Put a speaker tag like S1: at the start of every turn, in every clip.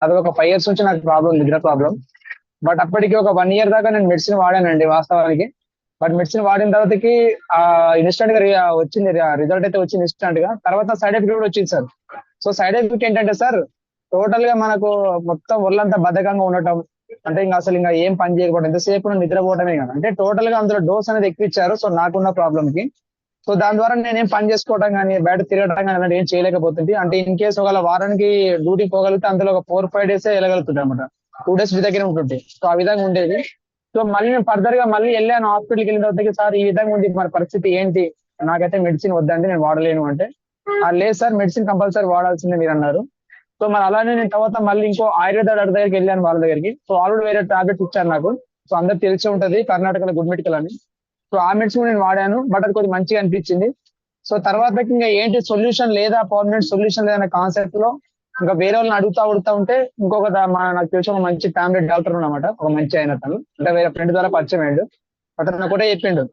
S1: అది ఒక 5 years నుంచి నాకు ప్రాబ్లం, నిద్ర ప్రాబ్లం. బట్ అప్పటికి ఒక 1 year దాకా నేను మెడిసిన్ వాడానండి వాస్తవానికి. బట్ మెడిసిన్ వాడిన తర్వాతకి ఇన్స్టెంట్ గా వచ్చింది, రిజల్ట్ అయితే వచ్చింది ఇన్స్టెంట్ గా. తర్వాత సైడ్ ఎఫెక్ట్ కూడా వచ్చింది సార్. సో సైడ్ ఎఫెక్ట్ ఏంటంటే సార్, టోటల్ గా మనకు మొత్తం ఒళ్ళంతా బద్ధకంగా ఉండటం, అంటే ఇంకా అసలు ఇంకా ఏం పని చేయకపోవడం, ఎంతసేపు నిద్రపోవడమే కదా. అంటే టోటల్ గా అందులో డోస్ అనేది ఎక్కువ ఇచ్చారు. సో నాకున్న ప్రాబ్లం కి. సో దాని ద్వారా నేనేం పని చేసుకోవడం కానీ, బయట తిరగడం కానీ అలాంటి ఏం చేయలేకపోతుంది. అంటే ఇన్ కేసు ఒకవేళ వారానికి డ్యూటీ పోగలిగితే అందులో ఒక 4-5 days వెళ్ళగలుగుతుంది అనమాట. 2 days మీ దగ్గర ఉంటుంది. సో ఆ విధంగా ఉండేది. సో మళ్ళీ నేను ఫర్దర్ గా మళ్ళీ వెళ్ళాను హాస్పిటల్కి. వెళ్ళిన తర్వాత సార్ ఈ విధంగా ఉంది మరి పరిస్థితి ఏంటి, నాకైతే మెడిసిన్ వద్దండి, నేను వాడలేను అంటే, లేదు సార్ మెడిసిన్ కంపల్సరీ వాడాల్సిందే మీరు అన్నారు. సో మరి అలానే నేను తర్వాత మళ్ళీ ఇంకో ఆయుర్వేద డాక్టర్ దగ్గరికి వెళ్ళాను వాళ్ళ దగ్గరికి. సో ఆల్రెడీ వేరే టాబ్లెట్స్ ఇచ్చారు నాకు. సో అందరికి తెలిసి ఉంటది కర్ణాటకలో గుడ్ మెడికల్ అని. సో ఆ మెడిసిన్ నేను వాడాను, బట్ అది కొంచెం మంచిగా అనిపించింది. సో తర్వాత ఇంకా ఏంటి సొల్యూషన్ లేదా, పర్మనెంట్ సొల్యూషన్ లేదనే కాన్సెప్ట్ లో ఇంకా వేరే వాళ్ళని అడుగుతా ఉంటే ఇంకొక నాకు తెలిసి ఒక మంచి ఫ్యామిలీ డాక్టర్ ఉన్నమాట, ఒక మంచి ఆయన తను. అంటే వేరే ఫ్రెండ్ ద్వారా పరిచయం అయ్యాడు. అతను ఒకటే చెప్పిండు,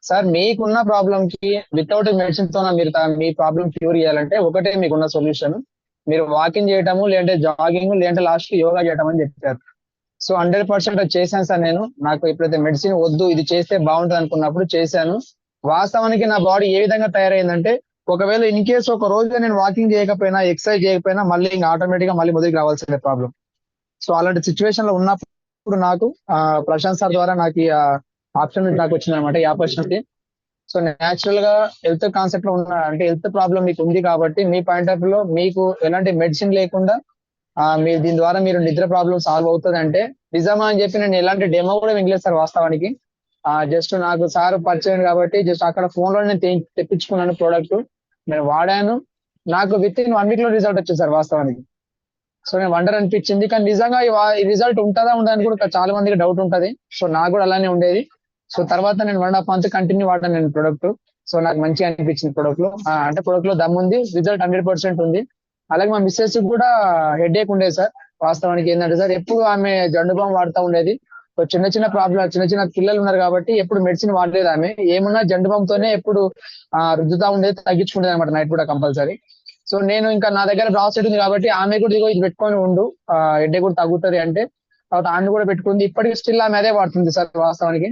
S1: సార్ మీకున్న ప్రాబ్లం కి వితౌట్ మెడిసిన్ తో మీరు మీ ప్రాబ్లం క్యూర్ చేయాలంటే ఒకటే మీకున్న సొల్యూషన్, మీరు వాకింగ్ చేయటము, లేదంటే జాగింగ్, లేదంటే లాస్ట్ యోగా చేయటం అని చెప్పారు. సో 100% అది చేశాను సార్. నేను నాకు ఎప్పుడైతే మెడిసిన్ వద్దు ఇది చేస్తే బాగుంటుంది అనుకున్నప్పుడు చేశాను. వాస్తవానికి నా బాడీ ఏ విధంగా తయారైందంటే, ఒకవేళ ఇన్ కేసు ఒక రోజు నేను వాకింగ్ చేయకపోయినా, ఎక్సర్సైజ్ చేయకపోయినా మళ్ళీ ఇంకా ఆటోమేటిక్ గా మళ్ళీ మొదటికి రావాల్సిన ప్రాబ్లం. సో అలాంటి సిచ్యువేషన్ లో ఉన్నప్పుడు నాకు ప్రశాంత్ సార్ ద్వారా నాకు ఈ ఆప్షన్ నాకు వచ్చింది అనమాట, ఈ ఆపర్చునిటీ. సో న్యాచురల్ గా హెల్త్ కాన్సెప్ట్ లో ఉన్న, అంటే హెల్త్ ప్రాబ్లం మీకు ఉంది కాబట్టి మీ పాయింట్ ఆఫ్ వ్యూ లో మీకు ఎలాంటి మెడిసిన్ లేకుండా మీరు దీని ద్వారా మీరు నిద్ర ప్రాబ్లం సాల్వ్ అవుతుంది అంటే నిజమా అని చెప్పి నేను ఎలాంటి డెమో కూడా వినలేదు సార్ వాస్తవానికి. జస్ట్ నాకు సార్ పరిచయం కాబట్టి జస్ట్ అక్కడ ఫోన్ లో నేను తెప్పించుకున్నాను ప్రోడక్ట్, నేను వాడాను. నాకు విత్ ఇన్ 1 week లో రిజల్ట్ వచ్చింది సార్ వాస్తవానికి. సో నేను వండర్ అనిపించింది. కానీ నిజంగా ఈ రిజల్ట్ ఉంటుందా ఉండదని కూడా చాలా మందికి డౌట్ ఉంటది. సో నాకు కూడా అలానే ఉండేది. సో తర్వాత నేను 1.5 month కంటిన్యూ వాడాను నేను ప్రొడక్ట్. సో నాకు మంచిగా అనిపించింది ప్రొడక్ట్ లో. అంటే ప్రొడక్ట్ లో దమ్ ఉంది, రిజల్ట్ 100% ఉంది. అలాగే మా మిస్సెస్ కూడా హెడేక్ ఉండేది సార్. వాస్తవానికి ఏంటంటే సార్ ఎప్పుడు ఆమె జండు బామ్ వాడుతూ ఉండేది. సో చిన్న చిన్న ప్రాబ్లం, చిన్న చిన్న పిల్లలు ఉన్నారు కాబట్టి ఎప్పుడు మెడిసిన్ వాడలేదు ఆమె. ఏమున్నా జండు బామ్ తోనే ఎప్పుడు రుద్దుతా ఉండేది, తగ్గించుకుండేది అనమాట నైట్ కూడా కంపల్సరీ. సో నేను ఇంకా నా దగ్గర బ్రాస్లెట్ ఉంది కాబట్టి ఆమె కూడా ఇదిగో ఇది పెట్టుకొని ఉండు, హెడేక్ కూడా తగ్గుతుంది అంటే తర్వాత ఆమె కూడా పెట్టుకుంది. ఇప్పటికి స్టిల్ ఆమె అదే వాడుతుంది సార్ వాస్తవానికి.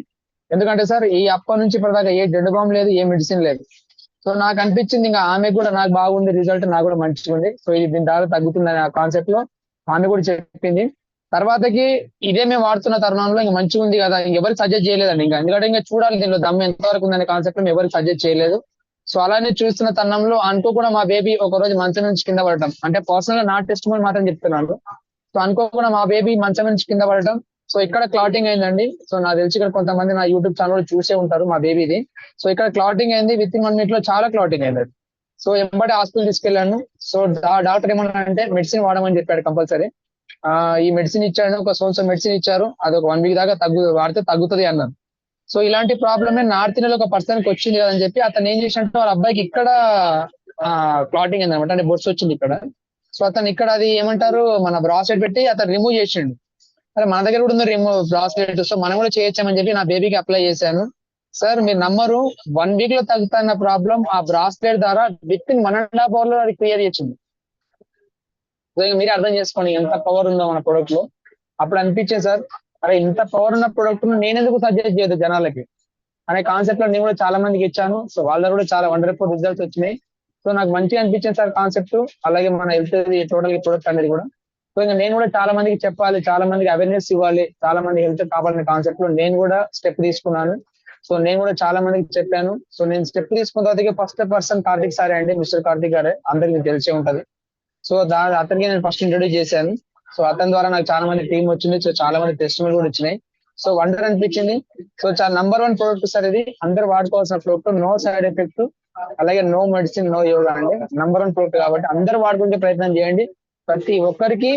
S1: ఎందుకంటే సార్ ఈ అప్పటి నుంచి ఇప్పటిదాకా ఏ జండు బామ్ లేదు, ఏ మెడిసిన్ లేదు. సో నాకు అనిపించింది ఇంకా ఆమె కూడా నాకు బాగుంది రిజల్ట్, నాకు కూడా మంచిగా ఉంది. సో ఇది దీని ద్వారా తగ్గుతుంది అనే కాన్సెప్ట్ లో ఆమె కూడా చెప్పింది. తర్వాతకి ఇదే మేము వాడుతున్న తరుణంలో ఇంకా మంచిగా ఉంది కదా, ఎవరికి సజెస్ట్ చేయలేదండి ఇంకా. ఎందుకంటే ఇంకా చూడాలి దీనిలో దమ్ము ఎంతవరకు ఉందనే కాన్సెప్ట్ లో ఎవరికి సజెస్ట్ చేయలేదు. సో అలానే చూస్తున్న తరుణంలో అనుకోకుండా మా బేబీ ఒక రోజు మంచం నుంచి కింద పడటం, అంటే పర్సనల్ గా నా టెస్ట్ మాత్రం చెప్తున్నాను. సో అనుకోకుండా మా బేబీ మంచం నుంచి కింద పడటం. సో ఇక్కడ క్లాటింగ్ అయిందండి. సో నాకు తెలిసి ఇక్కడ కొంతమంది నా యూట్యూబ్ ఛానల్ చూసే ఉంటారు మా బేబీది. సో ఇక్కడ క్లాటింగ్ అయింది, విత్ ఇన్ 1 minute లో చాలా క్లాటింగ్ అయింది. సో ఎంబడే హాస్పిటల్ తీసుకెళ్ళాను. సో డాక్టర్ ఏమన్నా అంటే మెడిసిన్ వాడమని చెప్పాడు కంపల్సరీ. ఈ మెడిసిన్ ఇచ్చాడు, ఒక సోన్సో మెడిసిన్ ఇచ్చారు, అది ఒక 1 week దాకా వాడితే తగ్గుతుంది అన్నారు. సో ఇలాంటి ప్రాబ్లమే నార్త్ ఇండియాలో ఒక పర్సన్ కి వచ్చింది కదని చెప్పి అతను ఏం చేసినట్టు వాళ్ళ అబ్బాయికి ఇక్కడ క్లాటింగ్ అయింది అనమాట, అంటే బొట్స్ వచ్చింది ఇక్కడ. సో అతను ఇక్కడ అది ఏమంటారు మన బ్రాస్లెట్ పెట్టి అతను రిమూవ్ చేసిండు. అరే మన దగ్గర కూడా ఉంది రిమూవ్ బ్రాస్లెట్, సో మనం కూడా చేయొచ్చామని చెప్పి నా బేబీకి అప్లై చేశాను. సార్ మీరు నమ్మరు, 1 week లో తగ్గుతున్న ప్రాబ్లం ఆ బ్రాస్లెట్ ద్వారా విత్ ఇన్ 1.5 hour లో అది క్లియర్ చేసింది. మీరే అర్థం చేసుకోండి ఎంత పవర్ ఉందో మన ప్రొడక్ట్ లో. అప్పుడు అనిపించింది సార్, అరే ఇంత పవర్ ఉన్న ప్రొడక్ట్ ను నేను ఎందుకు సజెస్ట్ చేయదు జనాలకి అనే కాన్సెప్ట్ లో నేను కూడా చాలా మందికి ఇచ్చాను. సో వాళ్ళ కూడా చాలా వండర్ఫుల్ రిజల్ట్స్ వచ్చినాయి. సో నాకు మంచిగా అనిపించింది సార్ కాన్సెప్ట్. అలాగే మన హెల్త్ టోటల్ ప్రొడక్ట్ అనేది కూడా. సో ఇంకా నేను కూడా చాలా మందికి చెప్పాలి, చాలా మందికి అవేర్నెస్ ఇవ్వాలి, చాలా మంది హెల్త్ కావాలనే కాన్సెప్ట్ లో నేను కూడా స్టెప్ తీసుకున్నాను. సో నేను కూడా చాలా మందికి చెప్పాను. సో నేను స్టెప్ తీసుకున్న తర్వాత ఫస్ట్ పర్సన్ కార్తిక్ సారే అండి, మిస్టర్ కార్తిక్ గారే, అందరికి తెలిసే ఉంటది. సో అతనికి నేను ఫస్ట్ ఇంట్రొడ్యూస్ చేశాను. సో అతని ద్వారా నాకు చాలా మంది టీం వచ్చింది. సో చాలా మంది టెస్టిమోనియల్ కూడా వచ్చినాయి. సో వండర్ అనిపించింది. సో చాలా #1 ప్రోడక్ట్ సార్ ఇది, అందరు వాడుకోవాల్సిన ప్రోడక్ట్, నో సైడ్ ఎఫెక్ట్, అలాగే నో మెడిసిన్, నో యోగా అండి. #1 ప్రోడక్ట్ కాబట్టి అందరు వాడుకుంటే ప్రయత్నం చేయండి. ప్రతి ఒక్కరికి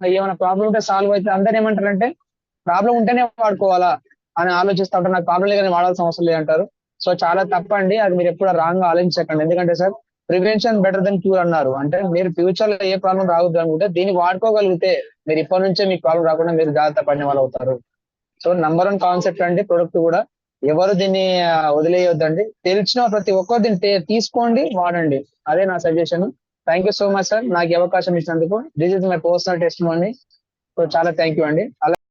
S1: ఏమైనా ప్రాబ్లం ఉంటే సాల్వ్ అయితే, అందరు ఏమంటారంటే ప్రాబ్లం ఉంటేనే వాడుకోవాలా అని ఆలోచిస్తూ ఉంటారు, నాకు ప్రాబ్లం లేదని వాడాల్సిన అవసరం లేదంటారు. సో చాలా తప్పండి, అది మీరు ఎప్పుడు రాంగ్ గా ఆలోచించకండి. ఎందుకంటే sir prevention better than cure అన్నారు. అంటే మీరు ఫ్యూచర్ లో ఏ ప్రాబ్లం రావద్దు అనుకుంటే దీన్ని వాడుకోగలిగితే మీరు ఇప్పటి నుంచే మీకు ప్రాబ్లం రాకుండా మీరు జాగ్రత్త పడిన వాళ్ళు అవుతారు. సో #1 కాన్సెప్ట్ అండి ప్రొడక్ట్ కూడా. ఎవరు దీన్ని వదిలేయొద్దండి. తెలిసిన ప్రతి ఒక్కరు దీన్ని తీసుకోండి, వాడండి. అదే నా suggestion. Thank you so much sir నాకు ఈ అవకాశం ఇచ్చినందుకు. This is my personal test so చాలా థ్యాంక్ యూ అండి.